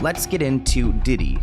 let's get into Diddy.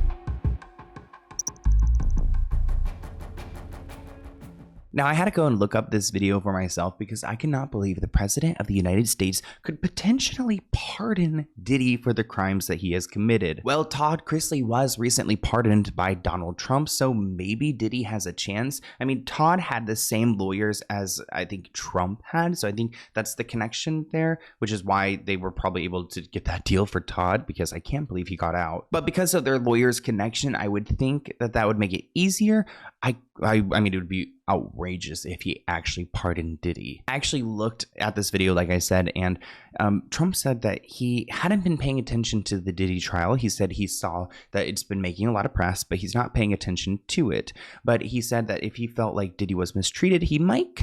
Now, I had to go and look up this video for myself because I cannot believe the President of the United States could potentially pardon Diddy for the crimes that he has committed. Well, Todd Chrisley was recently pardoned by Donald Trump, so maybe Diddy has a chance. I mean, Todd had the same lawyers as I think Trump had, so I think that's the connection there, which is why they were probably able to get that deal for Todd, because I can't believe he got out. But because of their lawyers' connection, I would think that that would make it easier. I mean, it would be outrageous if he actually pardoned Diddy. I actually looked at this video, like I said, and Trump said that he hadn't been paying attention to the Diddy trial. He said he saw that it's been making a lot of press, but he's not paying attention to it. But he said that if he felt like Diddy was mistreated, he might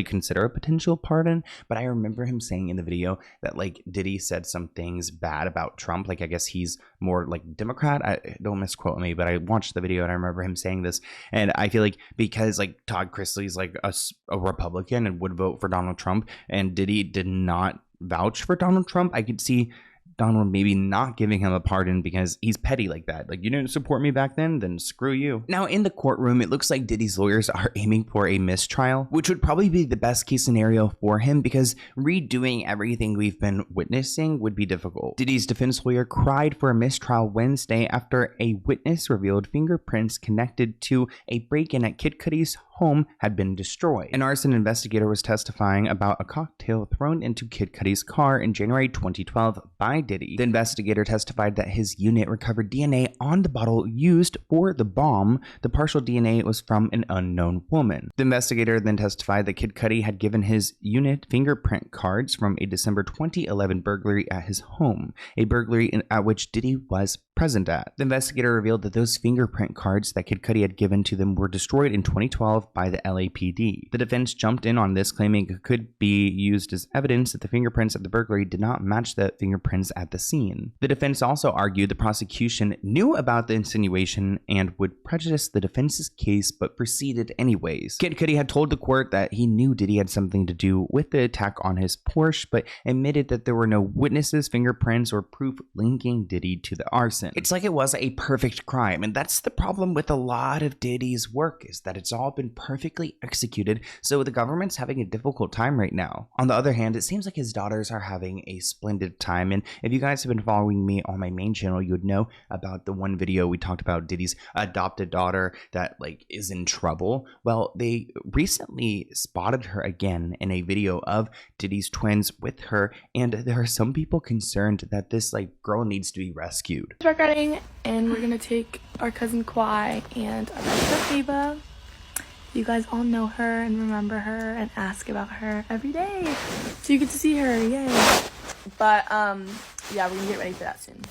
consider a potential pardon. But I remember him saying in the video that like Diddy said some things bad about Trump. Like, I guess he's more like Democrat. Don't misquote me, but I watched the video and I remember him saying this. And I feel like because like Todd Chrisley's like a Republican and would vote for Donald Trump, and Diddy did not vouch for Donald Trump, I could see Donald maybe not giving him a pardon because he's petty like that. Like, you didn't support me back then screw you. Now, in the courtroom, it looks like Diddy's lawyers are aiming for a mistrial, which would probably be the best case scenario for him because redoing everything we've been witnessing would be difficult. Diddy's defense lawyer cried for a mistrial Wednesday after a witness revealed fingerprints connected to a break-in at Kid Cudi's home had been destroyed. An arson investigator was testifying about a cocktail thrown into Kid Cudi's car in January 2012 by Diddy. The investigator testified that his unit recovered DNA on the bottle used for the bomb. The partial DNA was from an unknown woman. The investigator then testified that Kid Cudi had given his unit fingerprint cards from a December 2011 burglary at his home, a burglary at which Diddy was present at. The investigator revealed that those fingerprint cards that Kid Cudi had given to them were destroyed in 2012 by the LAPD. The defense jumped in on this, claiming it could be used as evidence that the fingerprints of the burglary did not match the fingerprints at the scene. The defense also argued the prosecution knew about the insinuation and would prejudice the defense's case, but proceeded anyways. Kid Cudi had told the court that he knew Diddy had something to do with the attack on his Porsche, but admitted that there were no witnesses, fingerprints, or proof linking Diddy to the arson. It's like it was a perfect crime, and that's the problem with a lot of Diddy's work, is that it's all been perfectly executed, so the government's having a difficult time right now. On the other hand, it seems like his daughters are having a splendid time, and if you guys have been following me on my main channel, you would know about the one video we talked about Diddy's adopted daughter that like is in trouble. Well, they recently spotted her again in a video of Diddy's twins with her, and there are some people concerned that this like girl needs to be rescued. Regretting, and we're gonna take our cousin Kwai and our best friend Ava. You guys all know her and remember her and ask about her every day, so you get to see her. Yay! But yeah, we're gonna get ready for that soon.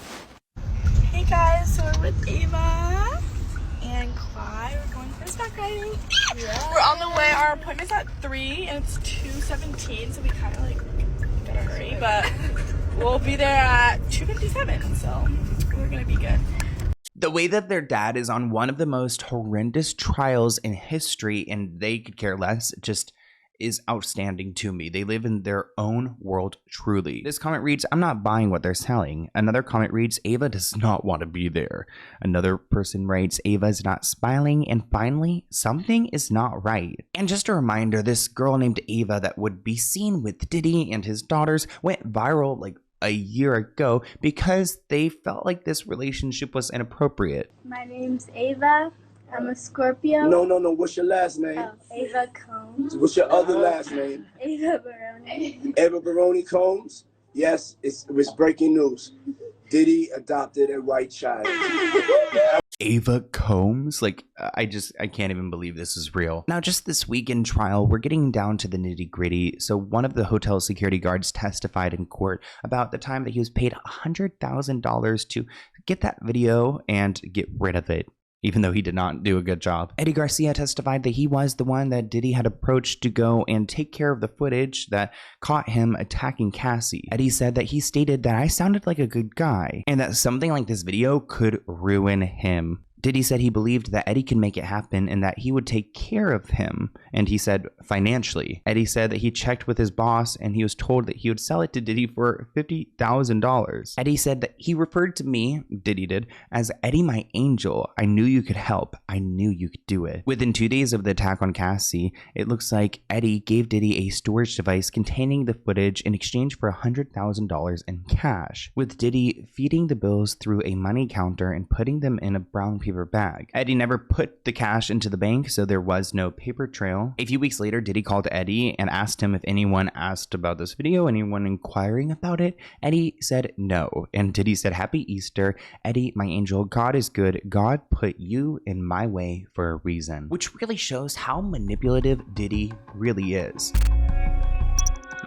Hey guys, so we're with Ava and Kwai. We're going horseback riding. Yeah. We're on the way. Our appointment's at 3 and it's 2:17, so we kind of like gotta hurry, but we'll be there at 2:57, so we're gonna be good. The way that their dad is on one of the most horrendous trials in history and they could care less just is outstanding to me. They live in their own world, truly. This comment reads, "I'm not buying what they're selling." Another comment reads, "Ava does not want to be there." Another person writes, "Ava is not smiling." And finally, "Something is not right." And just a reminder, this girl named Ava that would be seen with Diddy and his daughters went viral like a year ago because they felt like this relationship was inappropriate. My name's Ava. I'm a Scorpio. No. What's your last name? Oh, Ava Combs. What's your other last name? Ava Baroni. Ava Baroni Combs? Yes, it was breaking news. Diddy adopted a white child. Ava Combs? Like, I can't even believe this is real. Now, just this weekend trial, we're getting down to the nitty gritty. So one of the hotel security guards testified in court about the time that he was paid $100,000 to get that video and get rid of it, even though he did not do a good job. Eddie Garcia testified that he was the one that Diddy had approached to go and take care of the footage that caught him attacking Cassie. Eddie said that he stated that I sounded like a good guy and that something like this video could ruin him. Diddy said he believed that Eddie could make it happen and that he would take care of him, and he said financially. Eddie said that he checked with his boss and he was told that he would sell it to Diddy for $50,000. Eddie said that he referred to me, Diddy did, as Eddie my angel. I knew you could help. I knew you could do it. Within 2 days of the attack on Cassie, it looks like Eddie gave Diddy a storage device containing the footage in exchange for $100,000 in cash, with Diddy feeding the bills through a money counter and putting them in a brown paper bag. Eddie never put the cash into the bank, so there was no paper trail. A few weeks later, Diddy called Eddie and asked him if anyone asked about this video, anyone inquiring about it. Eddie said no, and Diddy said, "Happy Easter, Eddie, my angel. God is good. God put you in my way for a reason," which really shows how manipulative Diddy really is.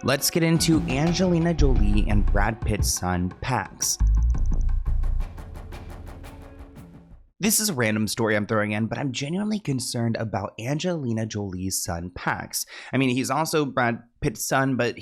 Let's get into Angelina Jolie and Brad Pitt's son, Pax. This is a random story I'm throwing in, but I'm genuinely concerned about Angelina Jolie's son, Pax. I mean, he's also Brad Pitt's son, but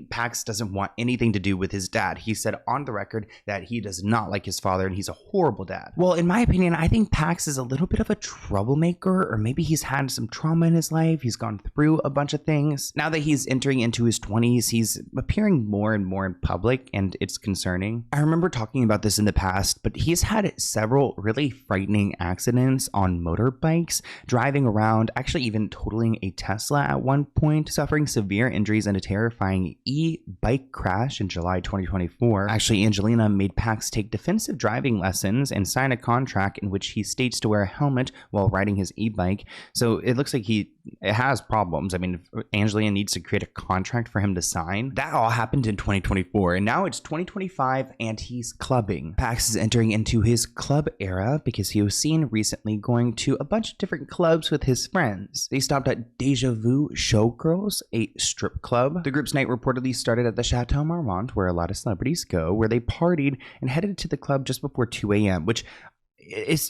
Pax doesn't want anything to do with his dad. He said on the record that he does not like his father and he's a horrible dad. Well, in my opinion, I think Pax is a little bit of a troublemaker, or maybe he's had some trauma in his life. He's gone through a bunch of things. Now that he's entering into his 20s, he's appearing more and more in public, and it's concerning. I remember talking about this in the past, but he's had several really frightening accidents on motorbikes, driving around, actually even totaling a Tesla at one point, suffering severe injuries in a terrifying e-bike crash in July 2024. Actually, Angelina made Pax take defensive driving lessons and sign a contract in which he states to wear a helmet while riding his e-bike. So it looks like it has problems. I mean, if Angelina needs to create a contract for him to sign. That all happened in 2024, and now it's 2025 and he's clubbing. Pax is entering into his club era because he was seen recently going to a bunch of different clubs with his friends. They stopped at Deja Vu Showgirls, a strip club. The group's night reportedly started at the Chateau Marmont, where a lot of celebrities go, where they partied and headed to the club just before 2 a.m., which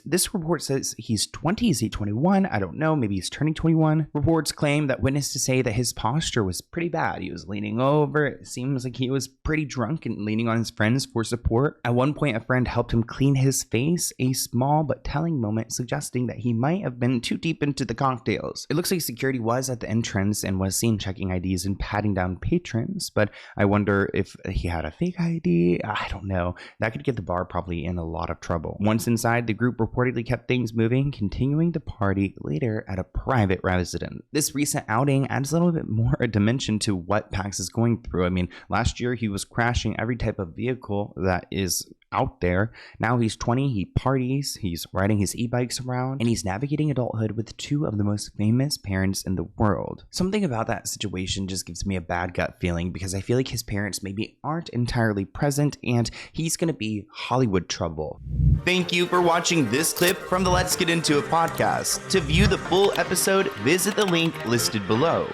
this report says he's 20. Is he 21? I don't know. Maybe he's turning 21. Reports claim that witnesses say that his posture was pretty bad. He was leaning over. It seems like he was pretty drunk and leaning on his friends for support. At one point, a friend helped him clean his face, a small but telling moment suggesting that he might have been too deep into the cocktails. It looks like security was at the entrance and was seen checking IDs and patting down patrons, but I wonder if he had a fake ID. I don't know. That could get the bar probably in a lot of trouble. Once inside, the group reportedly kept things moving, continuing to party later at a private residence. This recent outing adds a little bit more a dimension to what Pax is going through. I mean, last year he was crashing every type of vehicle that is out there. Now he's 20, he parties, he's riding his e-bikes around, and he's navigating adulthood with two of the most famous parents in the world. Something about that situation just gives me a bad gut feeling because I feel like his parents maybe aren't entirely present and he's gonna be Hollywood trouble. Thank you for watching this clip from the Let's Get Into It podcast. To view the full episode, visit the link listed below.